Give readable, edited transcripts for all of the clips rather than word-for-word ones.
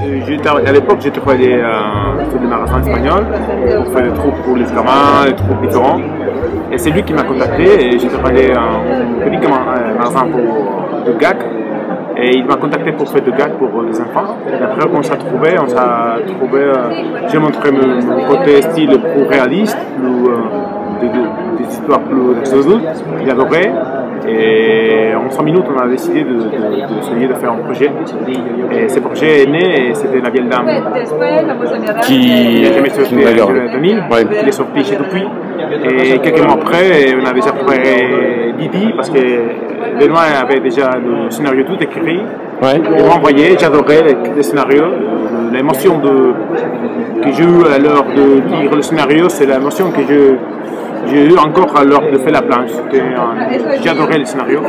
À l'époque, j'ai travaillé sur des magasins espagnols pour faire des troupes pour les gamins, des troupes différents. Et c'est lui qui m'a contacté et j'ai travaillé un petit magasin de gags. Et il m'a contacté pour faire des gags pour les enfants. Et après, on s'est trouvé, j'ai montré mon côté style plus réaliste, des histoires plus adultes. Il adorait. Et en 5 minutes, on a décidé d'essayer de faire un projet. Et ce projet est né et c'était La Vieille Dame qui a jamais sorti de 2000. Il est sorti chez Dupuis. Et quelques mois après, on a déjà préparé Didi parce que Benoît avait déjà le scénario tout écrit. Il m'a envoyé, j'adorais les scénarios. L'émotion que j'ai eue à l'heure de lire le scénario, c'est l'émotion que j'ai eu encore à l'heure de faire la planche. J'adorais le scénario.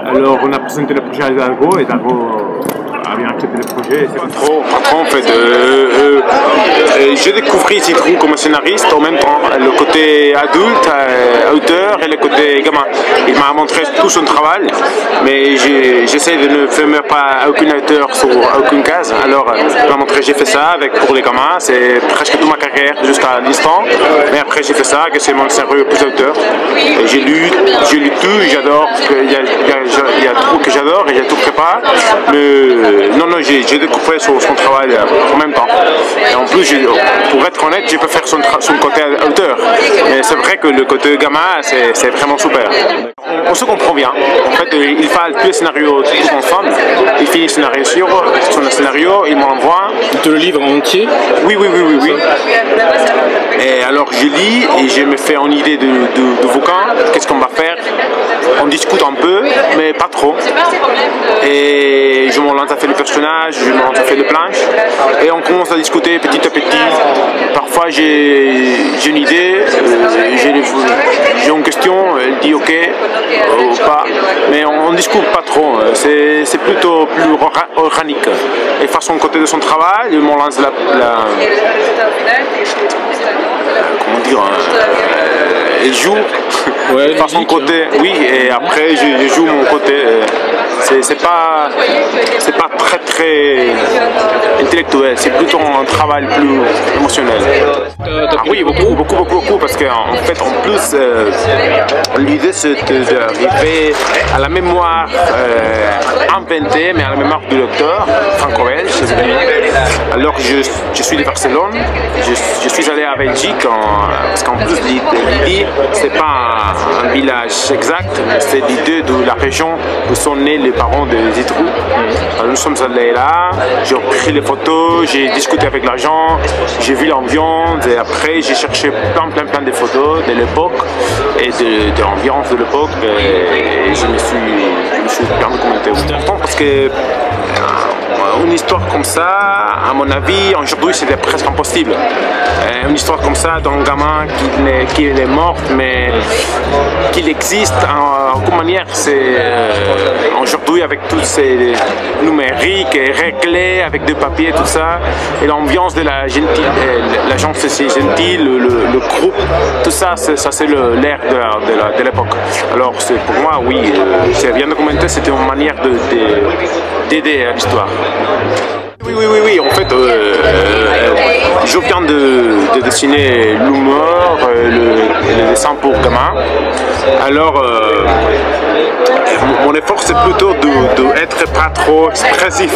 Alors on a présenté le projet à Hidalgo et Hidalgo a bien accepté le projet. En fait, j'ai découvert Citron comme scénariste en même temps, le côté adulte, auteur et le côté gamin. Il m'a montré tout son travail, mais j'essaie de ne fermer pas aucun auteur sur aucune case. Alors il m'a montré, j'ai fait ça pour les gamins, c'est presque toute ma carrière jusqu'à l'instant. Mais après j'ai fait ça, que c'est mon scénario plus auteur. Et j'ai lu tout, j'adore, il y a tout que j'adore et il y a tout que pas. Non, j'ai découvert son travail en même temps. Et en plus, pour être honnête, je peux faire son côté auteur. Mais c'est vrai que le côté gamin, c'est vraiment super. On se comprend bien. En fait, il fait tous les scénarios tous ensemble. Il finit son scénario, il m'envoie. Il te le livre en entier? Oui. Et alors, je lis et je me fais une idée de bouquin. Qu'est-ce qu'on va faire? On discute un peu, mais pas trop. Et je me lance à faire le personnage, je me lance à faire les planches. Et on commence à discuter petit à petit. Parfois j'ai une idée, j'ai une question, elle dit ok ou pas. Mais on ne discute pas trop, c'est plutôt plus organique. Et face son côté de son travail, je me lance comment dire, elle joue. Ouais, par son côté, oui, et après je joue mon côté. C'est pas très intellectuel, c'est plutôt un travail plus émotionnel. Oui, beaucoup, parce qu'en fait, en plus, l'idée c'est d'arriver à la mémoire inventée, mais à la mémoire du lecteur franco-belge. Alors je suis de Barcelone, je suis allé à Belgique, parce qu'en plus l'idée, c'est pas un village exact, mais c'est l'idée de la région où sont nés les parents de Zitrou. Alors nous sommes allés là, j'ai pris les photos, j'ai discuté avec l'agent, j'ai vu l'ambiance et après j'ai cherché plein de photos de l'époque et de l'ambiance de l'époque et je me suis bien documenté. C'est important parce que une histoire comme ça, à mon avis, aujourd'hui c'était presque impossible. Une histoire comme ça d'un gamin qui est mort, mais qu'il existe en aucune manière. C'est aujourd'hui avec tous ces numériques et réglés, avec des papiers, tout ça, et l'ambiance de la gens c'est gentil, le groupe, tout ça, c'est l'air de l'époque. Alors pour moi, oui, c'est bien documenté, c'était une manière d'aider à l'histoire. Oui, en fait, je viens de dessiner l'humour, le dessin pour gamin. Alors, mon effort c'est plutôt d'être pas trop expressif.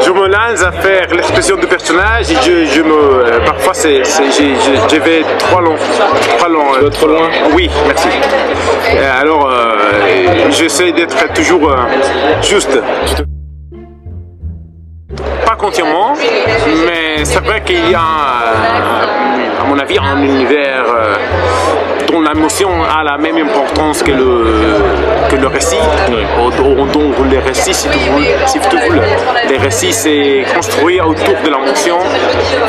Je me lance à faire l'expression du personnage et parfois je vais trop loin. Trop loin? Oui, merci. Alors, j'essaie d'être toujours juste. Pas consciemment, mais c'est vrai qu'il y a, à mon avis, un univers dont l'émotion a la même importance que le récit. Donc les récits, si tu veux, les récits c'est construit autour de l'émotion.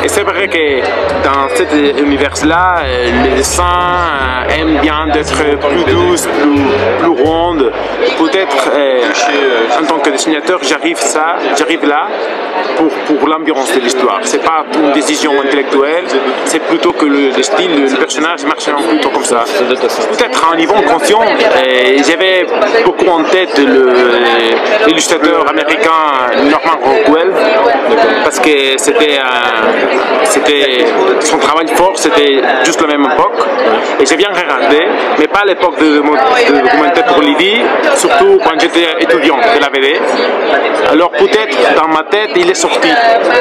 Et c'est vrai que dans cet univers-là, les dessins aiment bien d'être plus douces, plus rondes. Peut-être en tant que dessinateur, j'arrive là pour l'ambiance de l'histoire. C'est pas une décision intellectuelle, c'est plutôt que le style, le personnage marche plutôt comme ça. Peut-être à un niveau conscient, j'avais beaucoup en tête l'illustrateur américain Norman Rockwell, parce que c'était son travail fort, c'était juste la même époque, et j'ai bien regardé, mais pas à l'époque de documentaire pour Lydie, surtout quand j'étais étudiant de la BD. Alors peut-être dans ma tête il est sorti,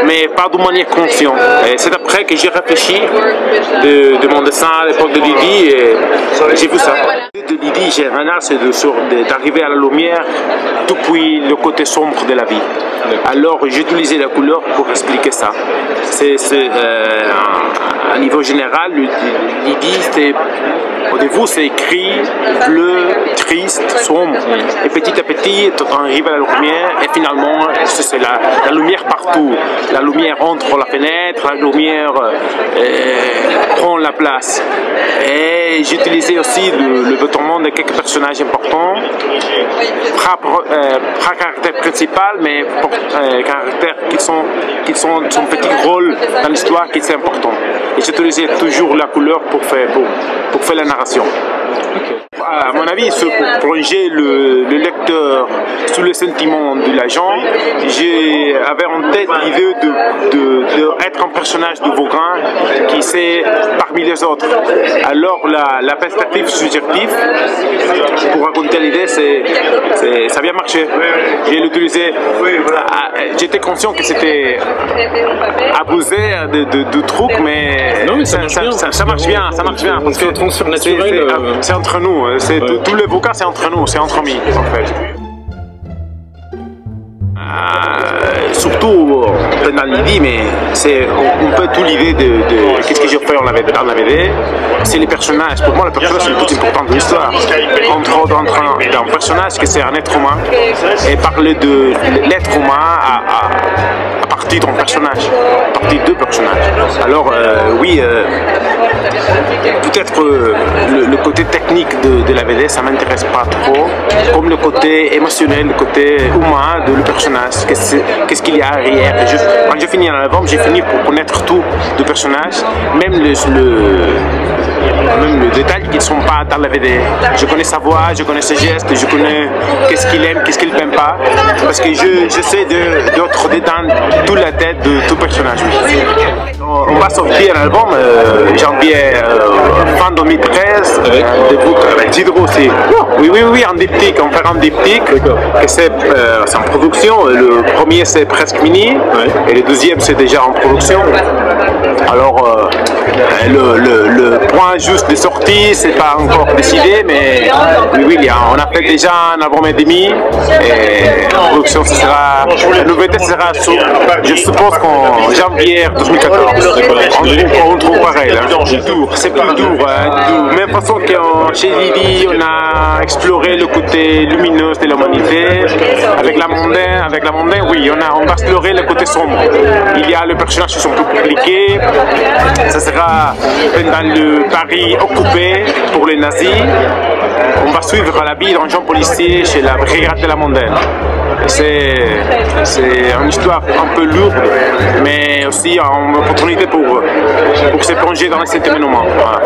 mais pas de manière consciente. C'est après que j'ai réfléchi de mon dessin à l'époque de Lydie et j'ai vu ça. De Lydie, j'ai un art, c'est d'arriver à la lumière depuis le côté sombre de la vie. Alors j'ai utilisé la couleur pour expliquer ça. À niveau général, Lydie, au début c'est écrit bleu, triste, sombre, et petit à petit on arrive à la lumière et finalement c'est la lumière partout. La lumière entre la fenêtre, la lumière prend la place. Et j'ai utilisé aussi le vêtement de quelques personnages importants, pas caractère principal, mais caractères qui sont son petit rôle dans l'histoire qui est important. Et j'ai utilisé toujours la couleur pour faire la narration. Okay. À mon avis, pour plonger le lecteur sous les sentiments de l'agent, j'avais en tête l'idée d'être un personnage de Vaughan qui c'est parmi les autres. Alors la perspective subjective pour raconter l'idée, ça a bien marché. J'ai l'utilisé. J'étais conscient que c'était abusé de trucs, mais, non, mais ça marche bien, parce que transfert naturel. C'est entre nous, tous les vocats c'est entre nous, c'est entre amis en fait. Surtout dans l'idée, mais on peut tout l'idée de qu'est-ce que j'ai fait dans la BD, c'est les personnages. Pour moi, le personnage c'est le plus important de l'histoire. Entre autres, un personnage qui c'est un être humain et parler de l'être humain à partir d'un personnage, à partir de personnages. Alors oui, peut-être le côté technique de la BD ça m'intéresse pas trop, comme le côté émotionnel, le côté humain de le personnage. Qu'est-ce qu'il y a arrière. Quand j'ai fini l'album, j'ai fini pour connaître tout du personnage, même le détail qui ne sont pas dans la BD. Je connais sa voix, je connais ses gestes, je connais qu'est-ce qu'il aime, qu'est-ce qu'il n'aime pas, parce que j'essaie d'autres détails toute la tête de tout personnage. On va sortir un album janvier fin 2013 avec Diderot aussi. Oui, en diptyque, on fait un diptyque. C'est en production. Le premier c'est presque mini et le deuxième c'est déjà en production. Alors le point juste de sortie c'est pas encore décidé, mais oui, on a fait déjà un album et demi et la production ce sera, la nouveauté sera je suppose qu'en janvier 2014. On trouve pareil, c'est plus dur, même façon que chez Lydie on a exploré le côté lumineux de l'humanité, avec la mondaine, oui, on va explorer le côté sombre. Il y a les personnages qui sont plus compliqués, ça sera dans le Paris occupé pour les nazis. On va suivre la vie d'un jeune policier chez la brigade de la mondaine. C'est une histoire un peu lourde, mais aussi une opportunité pour se plonger dans cet événement. Voilà.